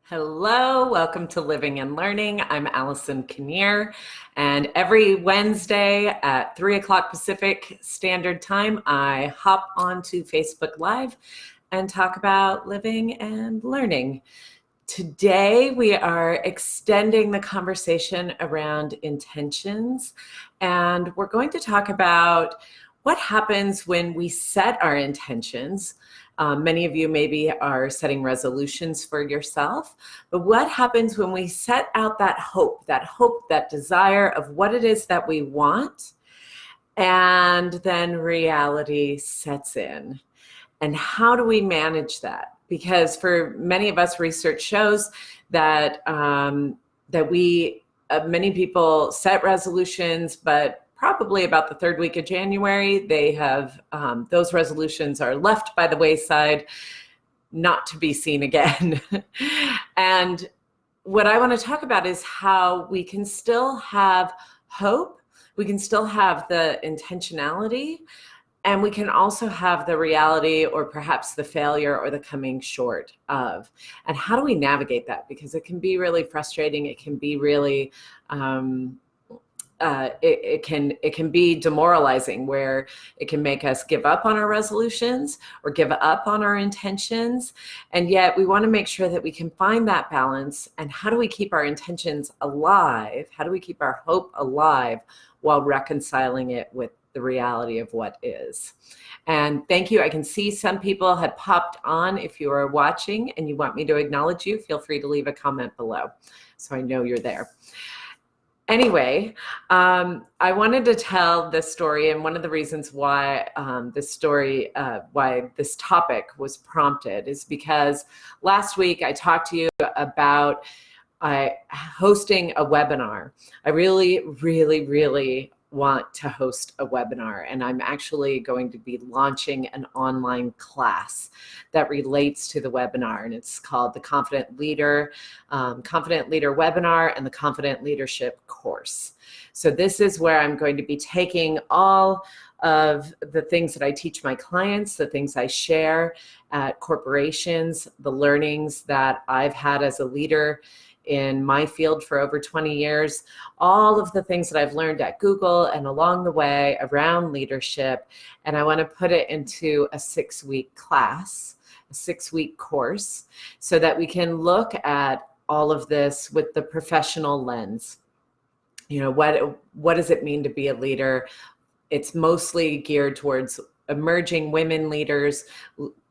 Hello, welcome to Living and Learning. I'm Allison Kinnear, and every Wednesday at 3 o'clock Pacific Standard Time, I hop onto Facebook Live and talk about living and learning. Today, we are extending the conversation around intentions, and we're going to talk about what happens when we set our intentions. Many of you maybe are setting resolutions for yourself, but what happens when we set out that hope, that desire of what it is that we want, and then reality sets in? And how do we manage that? Because for many of us, research shows that many people set resolutions, but probably about the third week of January, they have those resolutions are left by the wayside, not to be seen again. And what I want to talk about is how we can still have hope, we can still have the intentionality, and we can also have the reality or perhaps the failure or the coming short of. And how do we navigate that? Because it can be really frustrating. It can be really it can be demoralizing, where it can make us give up on our resolutions or give up on our intentions. And yet we want to make sure that we can find that balance. And how do we keep our intentions alive? How do we keep our hope alive while reconciling it with the reality of what is? And thank you. I can see some people had popped on. If you are watching and you want me to acknowledge you, feel free to leave a comment below so I know you're there. Anyway, I wanted to tell this story, and one of the reasons why why this topic was prompted is because last week I talked to you about hosting a webinar. I really, really, really want to host a webinar, and I'm actually going to be launching an online class that relates to the webinar, and it's called the Confident Leader Webinar and the Confident Leadership Course. So this is where I'm going to be taking all of the things that I teach my clients, the things I share at corporations, the learnings that I've had as a leader in my field for over 20 years, all of the things that I've learned at Google and along the way around leadership. And I want to put it into a 6-week class, a 6-week course, so that we can look at all of this with the professional lens. You know, what does it mean to be a leader? It's mostly geared towards emerging women leaders,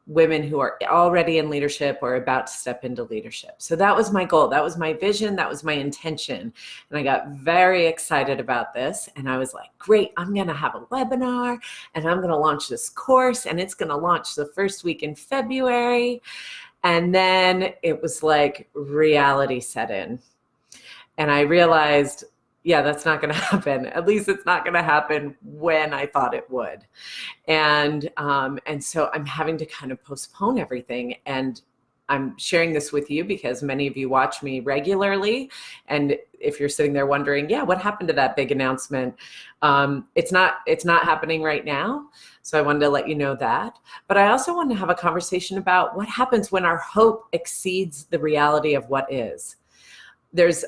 women who are already in leadership or about to step into leadership. So that was my goal. That was my vision. That was my intention. And I got very excited about this. And I was like, great, I'm going to have a webinar and I'm going to launch this course, and it's going to launch the first week in February. And then it was like reality set in. And I realized, yeah, that's not going to happen. At least it's not going to happen when I thought it would. And so I'm having to kind of postpone everything. And I'm sharing this with you because many of you watch me regularly. And if you're sitting there wondering, yeah, what happened to that big announcement? It's not happening right now. So I wanted to let you know that. But I also wanted to have a conversation about what happens when our hope exceeds the reality of what is. There's,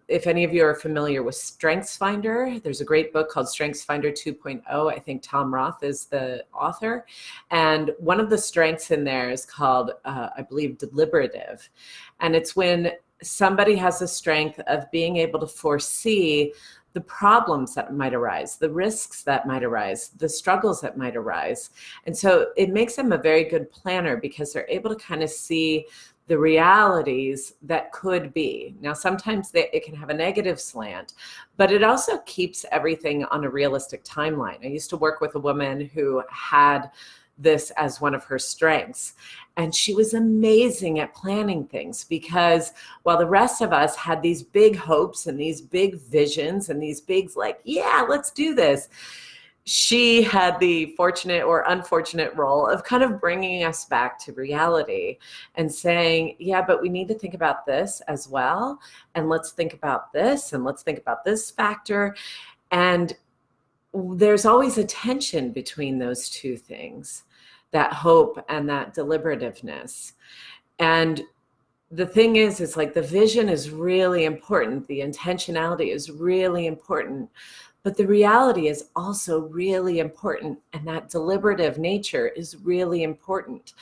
if any of you are familiar with StrengthsFinder, there's a great book called StrengthsFinder 2.0. I think Tom Roth is the author. And one of the strengths in there is called, I believe, deliberative. And it's when somebody has the strength of being able to foresee the problems that might arise, the risks that might arise, the struggles that might arise. And so it makes them a very good planner because they're able to kind of see the realities that could be. Now, sometimes it can have a negative slant, but it also keeps everything on a realistic timeline. I used to work with a woman who had this as one of her strengths, and she was amazing at planning things, because while the rest of us had these big hopes and these big visions and these big, like, yeah, let's do this, she had the fortunate or unfortunate role of kind of bringing us back to reality and saying, yeah, but we need to think about this as well. And let's think about this, and let's think about this factor. And there's always a tension between those two things, that hope and that deliberativeness. And the thing is, it's like the vision is really important. The intentionality is really important. But the reality is also really important. And that deliberative nature is really important.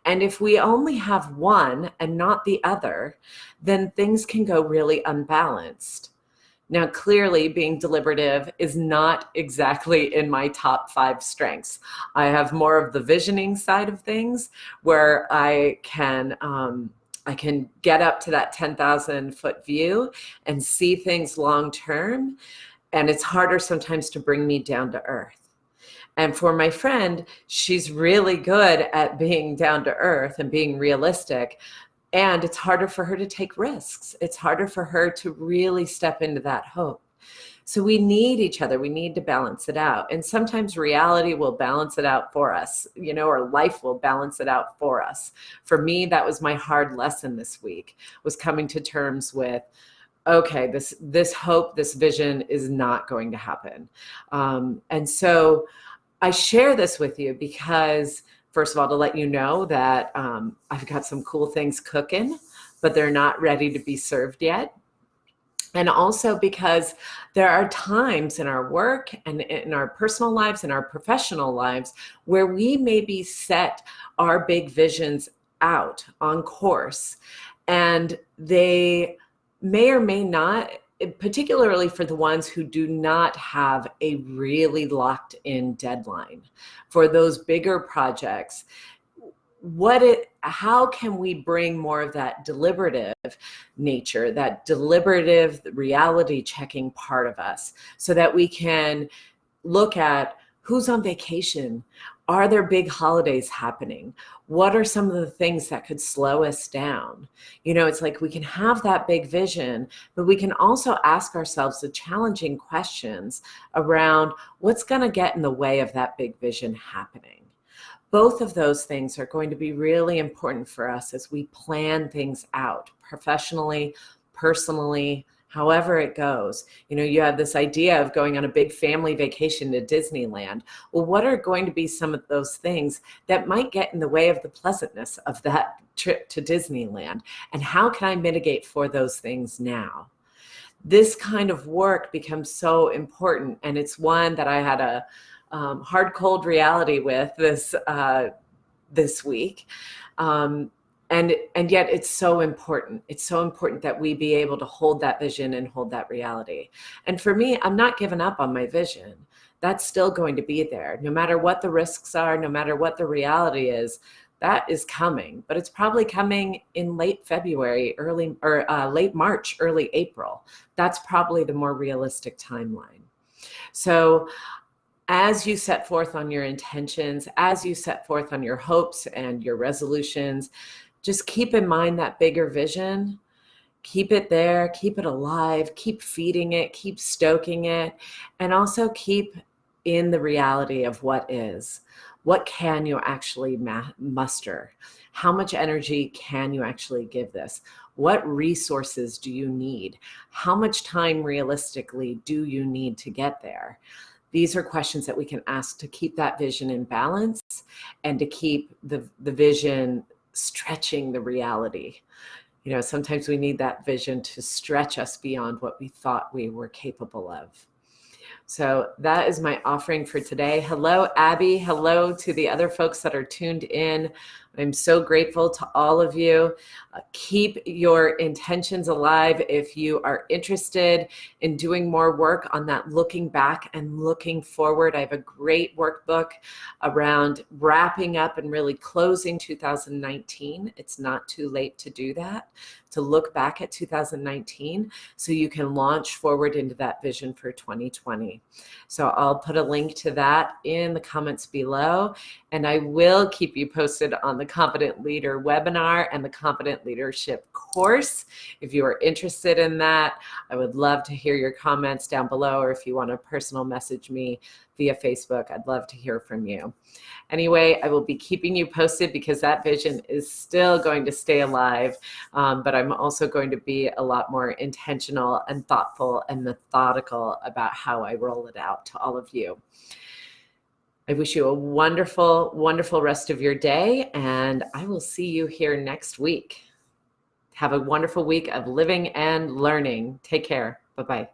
And if we only have one and not the other, then things can go really unbalanced. Now, clearly, being deliberative is not exactly in my top 5 strengths. I have more of the visioning side of things, where I can get up to that 10,000 foot view and see things long term. And it's harder sometimes to bring me down to earth. And for my friend, she's really good at being down to earth and being realistic. And it's harder for her to take risks. It's harder for her to really step into that hope. So we need each other. We need to balance it out. And sometimes reality will balance it out for us, or life will balance it out for us. For me, that was my hard lesson this week, was coming to terms with, okay, this hope, this vision is not going to happen. And so I share this with you because, first of all, to let you know that I've got some cool things cooking, but they're not ready to be served yet. And also because there are times in our work and in our personal lives and our professional lives where we maybe set our big visions out on course, and they may or may not, particularly for the ones who do not have a really locked in deadline for those bigger projects. How can we bring more of that deliberative nature, that deliberative reality checking part of us, so that we can look at who's on vacation? Are there big holidays happening? What are some of the things that could slow us down? It's like we can have that big vision, but we can also ask ourselves the challenging questions around what's going to get in the way of that big vision happening. Both of those things are going to be really important for us as we plan things out professionally, personally, however it goes. You have this idea of going on a big family vacation to Disneyland. Well, what are going to be some of those things that might get in the way of the pleasantness of that trip to Disneyland? And how can I mitigate for those things now? This kind of work becomes so important. And it's one that I had a hard, cold reality with this week. And yet it's so important. It's so important that we be able to hold that vision and hold that reality. And for me, I'm not giving up on my vision. That's still going to be there. No matter what the risks are, no matter what the reality is, that is coming. But it's probably coming in late February, late March, early April. That's probably the more realistic timeline. So as you set forth on your intentions, as you set forth on your hopes and your resolutions, just keep in mind that bigger vision. Keep it there, keep it alive, keep feeding it, keep stoking it, and also keep in the reality of what is. What can you actually muster? How much energy can you actually give this? What resources do you need? How much time realistically do you need to get there? These are questions that we can ask to keep that vision in balance and to keep the vision stretching the reality. Sometimes we need that vision to stretch us beyond what we thought we were capable of. So that is my offering for today. Hello, Abby. Hello to the other folks that are tuned in. I'm so grateful to all of you. Keep your intentions alive. If you are interested in doing more work on that looking back and looking forward, I have a great workbook around wrapping up and really closing 2019. It's not too late to do that, to look back at 2019 so you can launch forward into that vision for 2020. So I'll put a link to that in the comments below, and I will keep you posted on the Confident Leader webinar and the Confident Leadership course. If you are interested in that, I would love to hear your comments down below, or if you want to personal message me via Facebook, I'd love to hear from you. Anyway, I will be keeping you posted because that vision is still going to stay alive, but I'm also going to be a lot more intentional and thoughtful and methodical about how I roll it out to all of you. I wish you a wonderful, wonderful rest of your day, and I will see you here next week. Have a wonderful week of living and learning. Take care. Bye-bye.